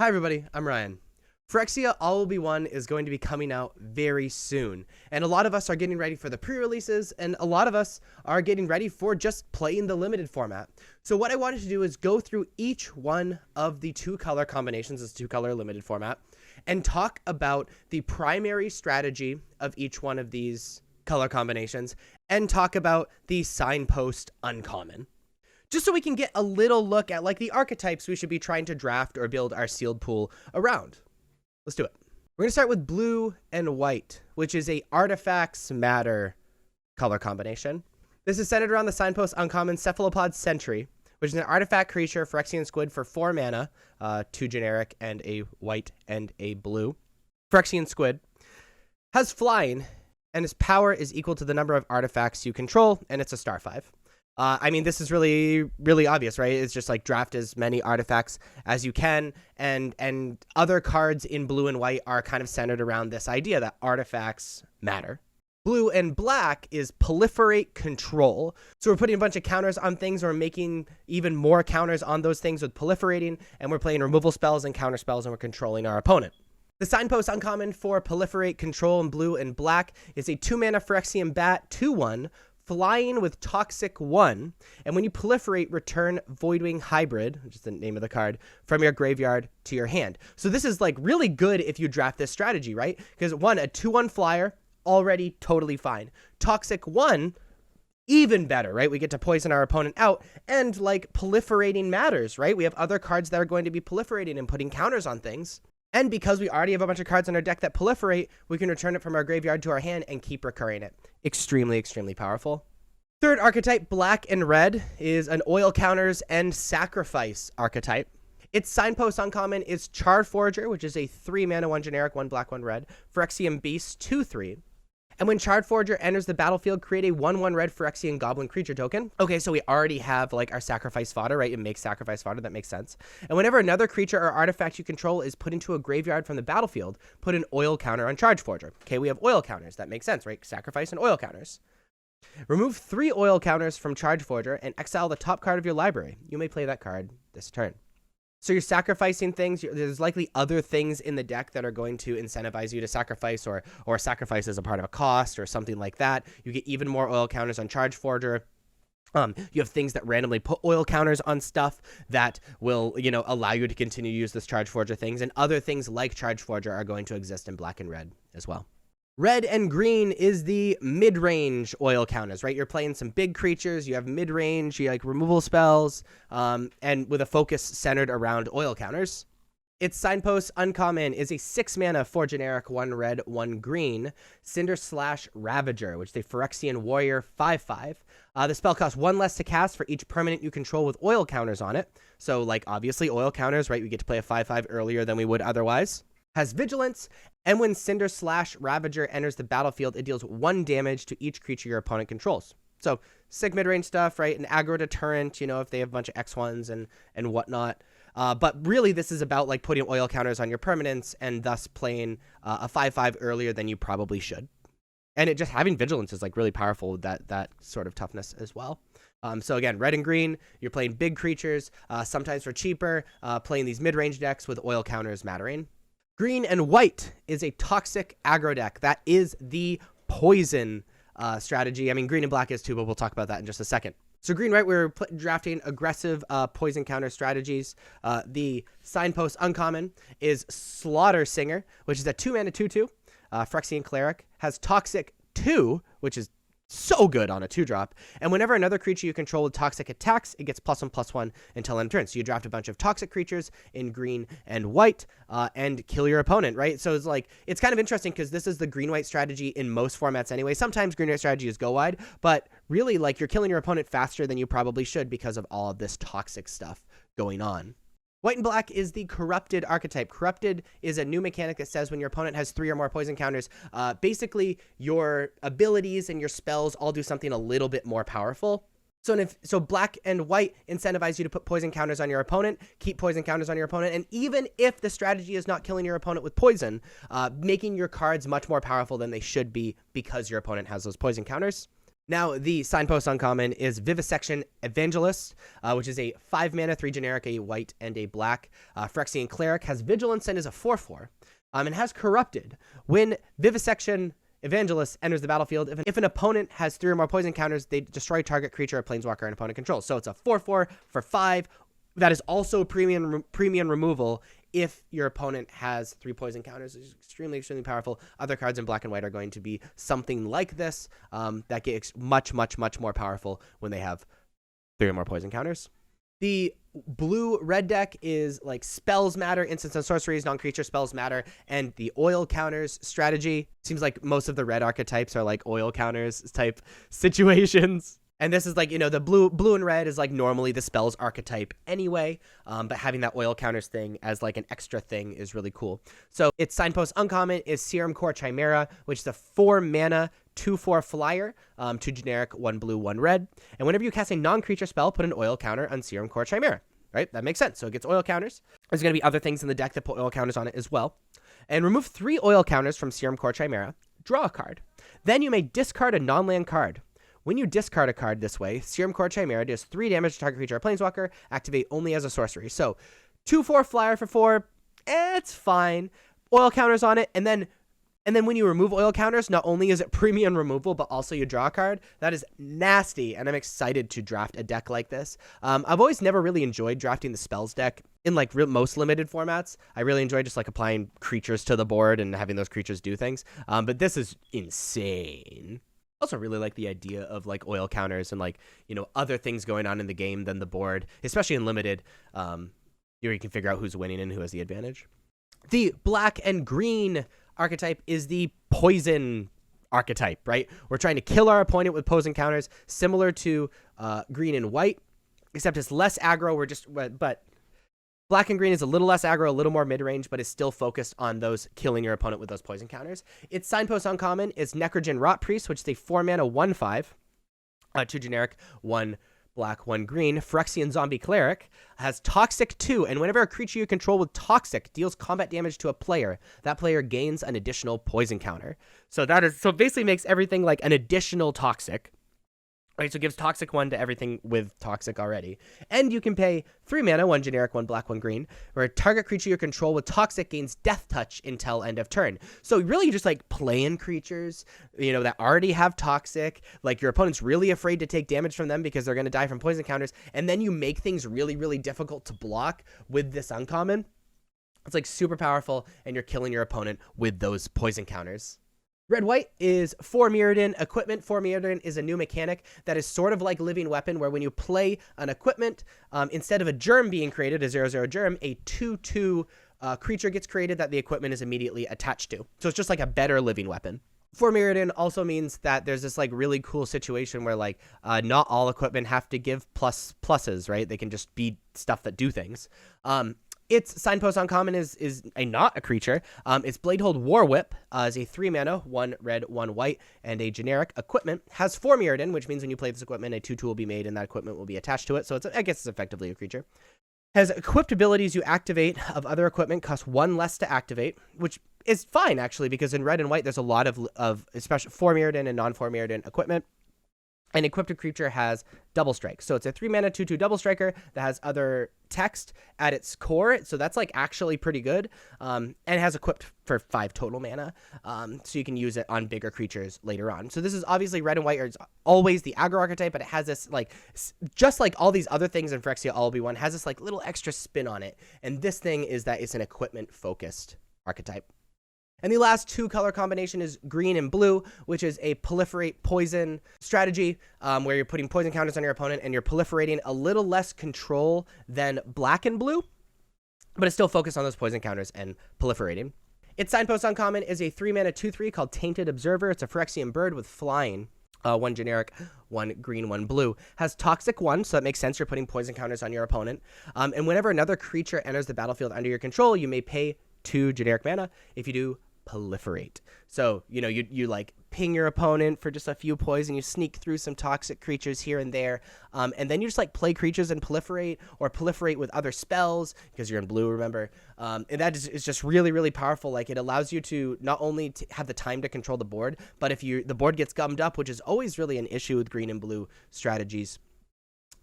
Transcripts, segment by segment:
Hi everybody, I'm Ryan. Phyrexia All Will Be One is going to be coming out very soon, and a lot of us are getting ready for the pre-releases, and a lot of us are getting ready for just playing the limited format. So what I wanted to do is go through each one of the two color combinations, this two-color limited format, and talk about the primary strategy of each one of these color combinations, and talk about the signpost uncommon. Just so we can get a little look at like the archetypes we should be trying to draft or build our sealed pool around. Let's do it. We're going to start with blue and white, which is a Artifacts Matter color combination. This is centered around the signpost uncommon Cephalopod Sentry, which is an artifact creature, Phyrexian Squid for 4 mana, 2 generic and a white and a blue. Phyrexian Squid has flying, and its power is equal to the number of artifacts you control, and it's a star 5. I mean, this is really obvious, right? It's just like draft as many artifacts as you can, and other cards in blue and white are kind of centered around this idea that artifacts matter. Blue and black is Proliferate Control. So we're putting a bunch of counters on things, or we're making even more counters on those things with proliferating, and we're playing removal spells and counter spells, and we're controlling our opponent. The signpost uncommon for Proliferate Control in blue and black is a 2-mana Phyrexian Bat 2/1, flying with Toxic 1, and when you proliferate, return Voidwing Hybrid, which is the name of the card, from your graveyard to your hand. So this is like really good if you draft this strategy, right? Because one, a 2/1 flyer, already totally fine. Toxic 1, even better, right? We get to poison our opponent out, and like proliferating matters, right? We have other cards that are going to be proliferating and putting counters on things. And because we already have a bunch of cards in our deck that proliferate, we can return it from our graveyard to our hand and keep recurring it. Extremely powerful. Third archetype, black and red, is an oil counters and sacrifice archetype. Its signpost uncommon is Charforger, which is a 3-mana, 1 generic, 1 black, 1 red, Phyrexian Beast 2/3. And when Charforger enters the battlefield, create a 1/1 red Phyrexian Goblin creature token. Okay, so we already have like our sacrifice fodder, right? It makes sacrifice fodder, that makes sense. And whenever another creature or artifact you control is put into a graveyard from the battlefield, put an oil counter on Charforger. Okay, we have oil counters, that makes sense, right? Sacrifice and oil counters. Remove 3 oil counters from Charforger and exile the top card of your library. You may play that card this turn. So you're sacrificing things. There's likely other things in the deck that are going to incentivize you to sacrifice, or sacrifice as a part of a cost or something like that. You get even more oil counters on Charforger. You have things that randomly put oil counters on stuff that will, allow you to continue to use this Charforger things. And other things like Charforger are going to exist in black and red as well. Red and green is the mid-range oil counters, right? You're playing some big creatures, you have mid-range, you like removal spells, and with a focus centered around oil counters. Its signpost uncommon is a 6-mana, 4 generic, 1 red, 1 green, Cinder/Ravager, which is a Phyrexian Warrior 5/5. The spell costs 1 less to cast for each permanent you control with oil counters on it. So, like, obviously oil counters, right? We get to play a 5/5 earlier than we would otherwise. Has vigilance, and when Cinder/Ravager enters the battlefield, it deals 1 damage to each creature your opponent controls. So sick mid-range stuff, right? An aggro deterrent, if they have a bunch of X1s and whatnot. But really, this is about like putting oil counters on your permanents and thus playing a 5/5 earlier than you probably should. And it just having vigilance is like really powerful with that sort of toughness as well. So again, red and green, you're playing big creatures, sometimes for cheaper, playing these mid-range decks with oil counters mattering. Green and white is a Toxic Aggro deck. That is the poison strategy. I mean, green and black is too, but we'll talk about that in just a second. So green, white, we're drafting aggressive poison counter strategies. The signpost uncommon is Slaughter Singer, which is a 2-mana 2/2. Phyrexian Cleric has Toxic 2, which is so good on a 2-drop. And whenever another creature you control with toxic attacks, it gets +1/+1 until end of turn. So you draft a bunch of toxic creatures in green and white and kill your opponent, right? So it's kind of interesting because this is the green-white strategy in most formats anyway. Sometimes green-white strategy is go wide, but really like you're killing your opponent faster than you probably should because of all of this toxic stuff going on. White and black is the Corrupted archetype. Corrupted is a new mechanic that says when your opponent has 3 or more poison counters, basically your abilities and your spells all do something a little bit more powerful. So black and white incentivize you to put poison counters on your opponent, keep poison counters on your opponent, and even if the strategy is not killing your opponent with poison, making your cards much more powerful than they should be because your opponent has those poison counters. Now, the signpost uncommon is Vivisection Evangelist, which is a 5 mana, 3 generic, a white, and a black. Phyrexian Cleric has Vigilance and is a 4/4, and has Corrupted. When Vivisection Evangelist enters the battlefield, if an opponent has 3 or more poison counters, they destroy target creature or planeswalker and opponent controls. So it's a 4/4 for 5. That is also premium removal if your opponent has 3 poison counters. It's extremely, extremely powerful. Other cards in black and white are going to be something like this that gets much, much, much more powerful when they have 3 or more poison counters. The blue-red deck is like spells matter, instants and sorceries, non-creature spells matter, and the oil counters strategy. Seems like most of the red archetypes are like oil counters type situations. And this is like, you know, the blue and red is like normally the spells archetype anyway, but having that oil counters thing as like an extra thing is really cool. So its signpost uncommon is Serum Core Chimera, which is a 4 mana, 2/4 flyer, 2 generic, 1 blue, 1 red. And whenever you cast a non-creature spell, put an oil counter on Serum Core Chimera, right? That makes sense. So it gets oil counters. There's going to be other things in the deck that put oil counters on it as well. And remove 3 oil counters from Serum Core Chimera, draw a card. Then you may discard a non-land card. When you discard a card this way, Serum Core Chimera does 3 damage to target creature or planeswalker, activate only as a sorcery. So 2/4 flyer for 4, it's fine. Oil counters on it, and then when you remove oil counters, not only is it premium removal, but also you draw a card. That is nasty, and I'm excited to draft a deck like this. I've always never really enjoyed drafting the spells deck in like most limited formats. I really enjoy just like applying creatures to the board and having those creatures do things. But this is insane. Also really like the idea of like oil counters and like, you know, other things going on in the game than the board, especially in limited. You can figure out who's winning and who has the advantage. The black and green archetype is the poison archetype, right? We're trying to kill our opponent with poison counters, similar to green and white, except it's less aggro. But black and green is a little less aggro, a little more mid-range, but is still focused on those killing your opponent with those poison counters. Its signpost uncommon is Necrogen Rot Priest, which is a 4 mana 1/5, 2 generic, 1 black, 1 green. Phyrexian Zombie Cleric has Toxic 2, and whenever a creature you control with Toxic deals combat damage to a player, that player gains an additional poison counter. So basically makes everything like an additional Toxic. Right, so it gives Toxic 1 to everything with Toxic already. And you can pay 3 mana, 1 generic, 1 black, 1 green, where a target creature you control with Toxic gains Death Touch until end of turn. So really just like playing creatures, you know, that already have Toxic, like your opponent's really afraid to take damage from them because they're going to die from poison counters, and then you make things really, really difficult to block with this uncommon. It's like super powerful, and you're killing your opponent with those poison counters. Red-white is For Mirrodin equipment. For Mirrodin is a new mechanic that is sort of like Living Weapon, where when you play an equipment, instead of a germ being created, a 0/0 germ, a 2/2 creature gets created that the equipment is immediately attached to. So it's just like a better Living Weapon. For Mirrodin also means that there's this like really cool situation where like not all equipment have to give pluses, right? They can just be stuff that do things. Its signpost uncommon is not a creature. Its Bladehold War Whip is a 3 mana, 1 red, 1 white, and a generic equipment. Has 4 Mirrodin, which means when you play this equipment, a 2/2 will be made, and that equipment will be attached to it. So I guess it's effectively a creature. Has equipped abilities you activate of other equipment cost 1 less to activate, which is fine actually, because in red and white there's a lot of especially 4 Mirrodin and non-4 Mirrodin equipment. An equipped creature has Double Strike. So it's a 3 mana 2/2 Double Striker that has other text at its core. So that's like actually pretty good. And it has equipped for 5 total mana. So you can use it on bigger creatures later on. So this is obviously red and white are always the aggro archetype, but it has this like, just like all these other things in Phyrexia All Be One, has this like little extra spin on it. And this thing is that it's an equipment focused archetype. And the last 2 color combination is green and blue, which is a proliferate poison strategy where you're putting poison counters on your opponent and you're proliferating a little less control than black and blue, but it's still focused on those poison counters and proliferating. Its signpost uncommon is a 3 mana 2/3 called Tainted Observer. It's a Phyrexian bird with flying. 1 generic, 1 green, 1 blue. Has Toxic 1, so that makes sense. You're putting poison counters on your opponent. And whenever another creature enters the battlefield under your control, you may pay 2 generic mana. If you do, proliferate. So, you know, you like ping your opponent for just a few poison. You sneak through some toxic creatures here and there, and then you just like play creatures and proliferate, or proliferate with other spells because you're in blue, remember. And that is just really, really powerful. Like, it allows you to not only have the time to control the board, but if the board gets gummed up, which is always really an issue with green and blue strategies,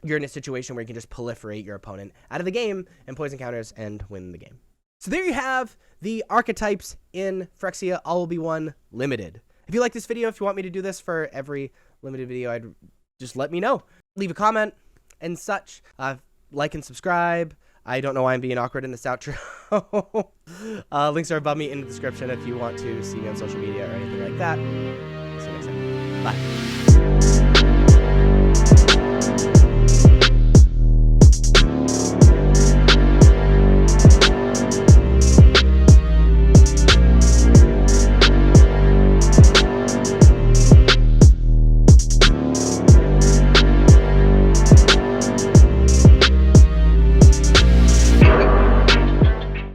you're in a situation where you can just proliferate your opponent out of the game and poison counters and win the game. So there you have the archetypes in Phyrexia All Will Be One Limited. If you like this video, if you want me to do this for every limited video, I'd just let me know. Leave a comment and such. Like and subscribe. I don't know why I'm being awkward in this outro. Links are above me in the description if you want to see me on social media or anything like that. See you next time. Bye.